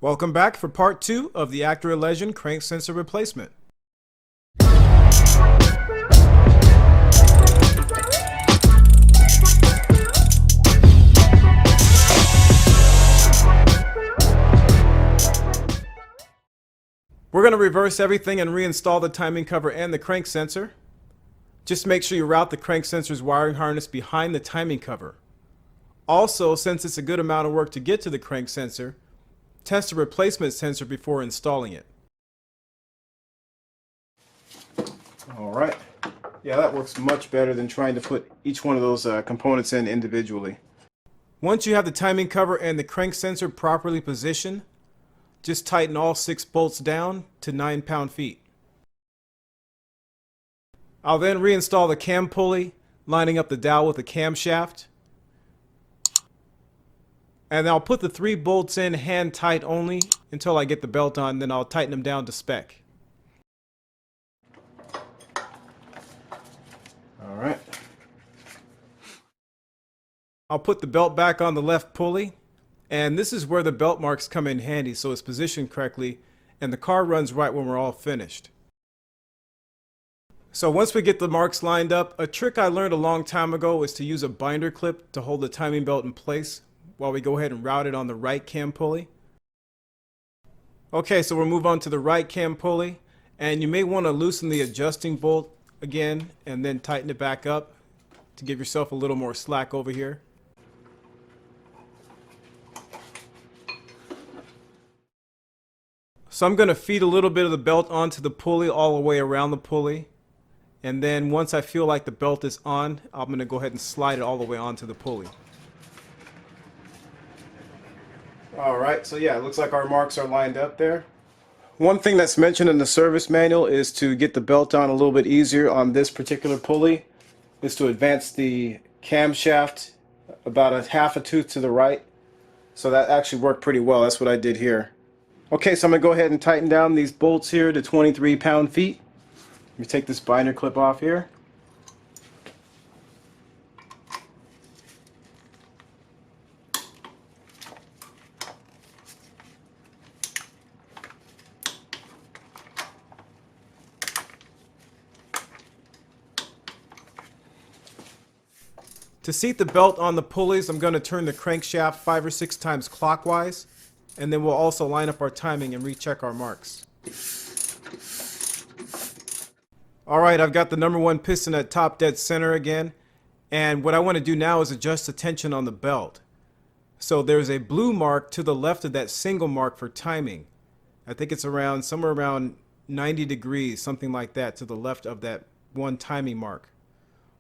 Welcome back for part 2 of the Acura Legend crank sensor replacement. We're going to reverse everything and reinstall the timing cover and the crank sensor. Just make sure you route the crank sensor's wiring harness behind the timing cover. Also, since it's a good amount of work to get to the crank sensor, test a replacement sensor before installing it. Alright, yeah, that works much better than trying to put each one of those components in individually. Once you have the timing cover and the crank sensor properly positioned, just tighten all 6 bolts down to 9 pound-feet. I'll then reinstall the cam pulley, lining up the dowel with the camshaft. And I'll put the 3 bolts in hand tight only until I get the belt on, then I'll tighten them down to spec. Alright. I'll put the belt back on the left pulley, and this is where the belt marks come in handy, so it's positioned correctly and the car runs right when we're all finished. So once we get the marks lined up, a trick I learned a long time ago is to use a binder clip to hold the timing belt in place while we go ahead and route it on the right cam pulley. Okay, so we'll move on to the right cam pulley, and you may want to loosen the adjusting bolt again and then tighten it back up to give yourself a little more slack over here. So I'm going to feed a little bit of the belt onto the pulley all the way around the pulley, and then once I feel like the belt is on, I'm going to go ahead and slide it all the way onto the pulley. Alright, so yeah, it looks like our marks are lined up there. One thing that's mentioned in the service manual is to get the belt on a little bit easier on this particular pulley, is to advance the camshaft about a half a tooth to the right. So that actually worked pretty well. That's what I did here. Okay, so I'm going to go ahead and tighten down these bolts here to 23 pound-feet. Let me take this binder clip off here. To seat the belt on the pulleys, I'm going to turn the crankshaft 5 or 6 times clockwise, and then we'll also line up our timing and recheck our marks. Alright, I've got the number 1 piston at top dead center again, and what I want to do now is adjust the tension on the belt. So there's a blue mark to the left of that single mark for timing. I think it's somewhere around 90 degrees, something like that, to the left of that one timing mark.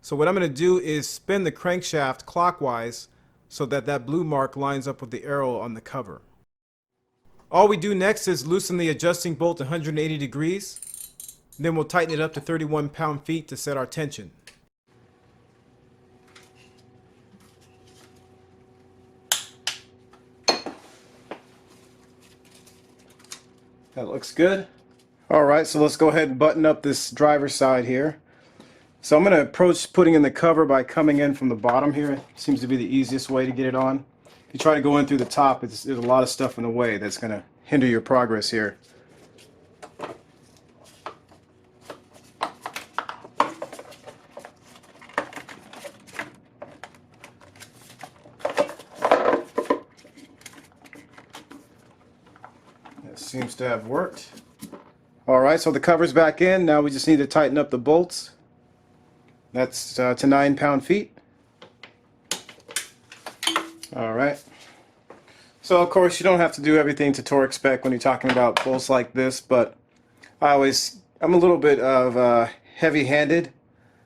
So what I'm going to do is spin the crankshaft clockwise so that that blue mark lines up with the arrow on the cover. All we do next is loosen the adjusting bolt to 180 degrees. Then we'll tighten it up to 31 pound-feet to set our tension. That looks good. Alright, so let's go ahead and button up this driver's side here. So I'm going to approach putting in the cover by coming in from the bottom here. It seems to be the easiest way to get it on. If you try to go in through the top, there's a lot of stuff in the way that's going to hinder your progress here. That seems to have worked. Alright, so the cover's back in. Now we just need to tighten up the bolts. That's to 9 pound-feet. Alright. So of course you don't have to do everything to torque spec when you're talking about bolts like this, but I'm a little bit of heavy-handed,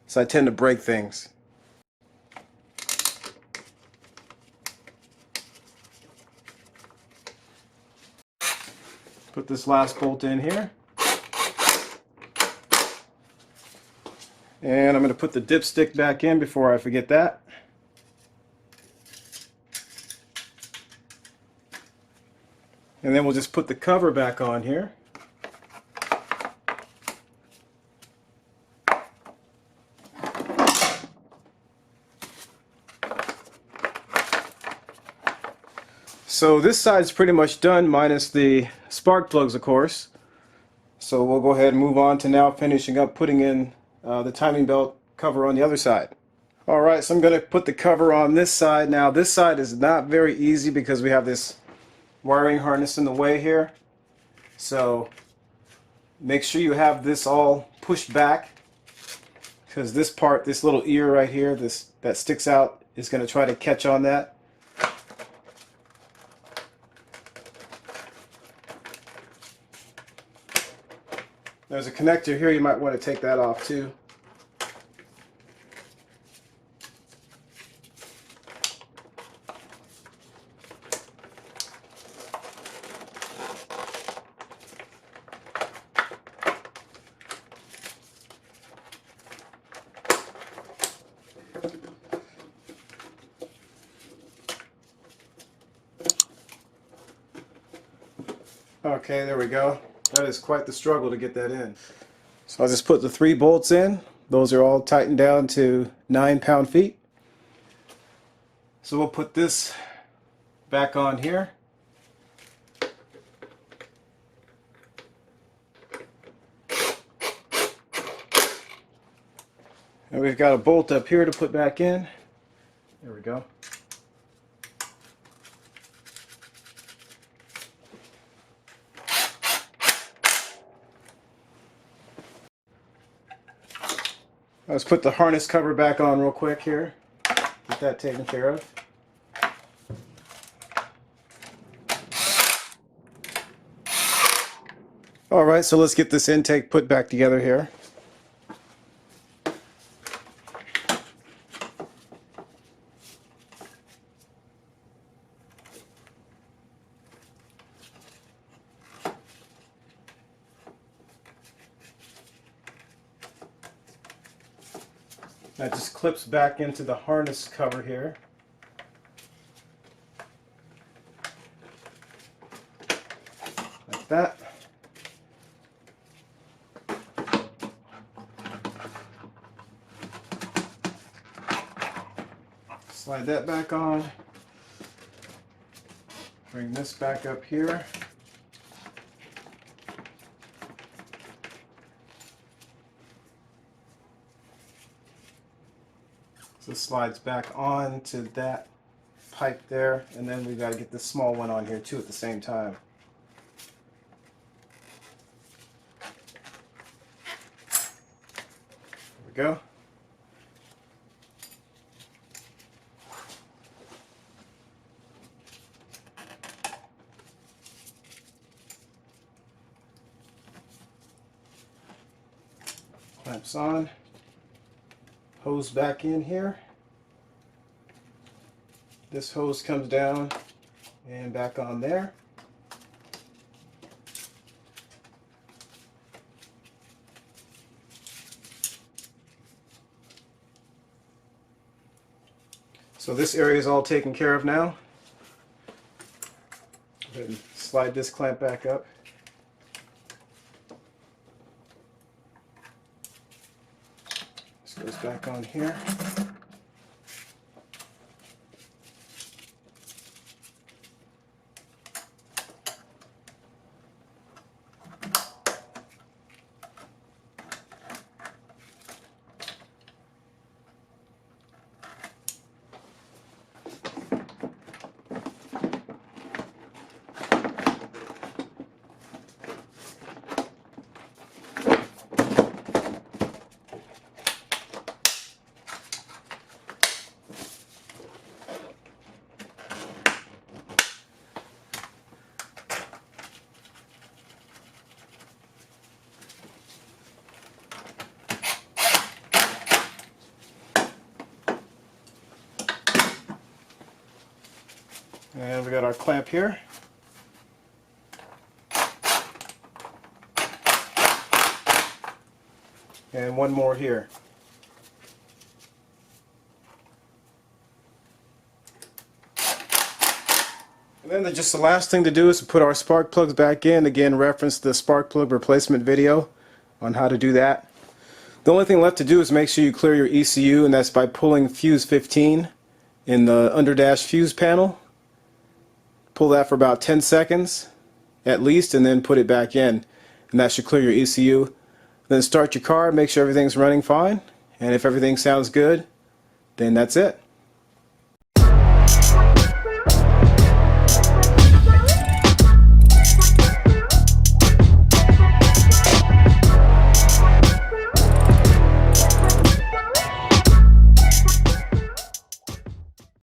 so I tend to break things. Put this last bolt in here. And I'm going to put the dipstick back in before I forget that. And then we'll just put the cover back on here. So this side's pretty much done, minus the spark plugs, of course. So we'll go ahead and move on to now finishing up putting in the timing belt cover on the other side. Alright, so I'm going to put the cover on this side. Now this side is not very easy because we have this wiring harness in the way here. So make sure you have this all pushed back, because this part, this little ear right here, that sticks out, is going to try to catch on that. There's a connector here, you might want to take that off too. Okay, there we go. That is quite the struggle to get that in. So I'll just put the 3 bolts in. Those are all tightened down to 9 pound-feet. So we'll put this back on here. And we've got a bolt up here to put back in. There we go. Let's put the harness cover back on real quick here. Get that taken care of. Alright, so let's get this intake put back together here. That just clips back into the harness cover here. Like that. Slide that back on. Bring this back up here. So this slides back on to that pipe there, and then we've got to get this small one on here too at the same time. There we go. Clamps on. Hose back in here. This hose comes down and back on there. So this area is all taken care of now. Go ahead and slide this clamp back up. Goes back on here. And we got our clamp here. And one more here. And then just the last thing to do is to put our spark plugs back in. Again, reference the spark plug replacement video on how to do that. The only thing left to do is make sure you clear your ECU, and that's by pulling fuse 15 in the underdash fuse panel. Pull that for about 10 seconds at least, and then put it back in, and that should clear your ECU. Then start your car, make sure everything's running fine, and if everything sounds good, then that's it.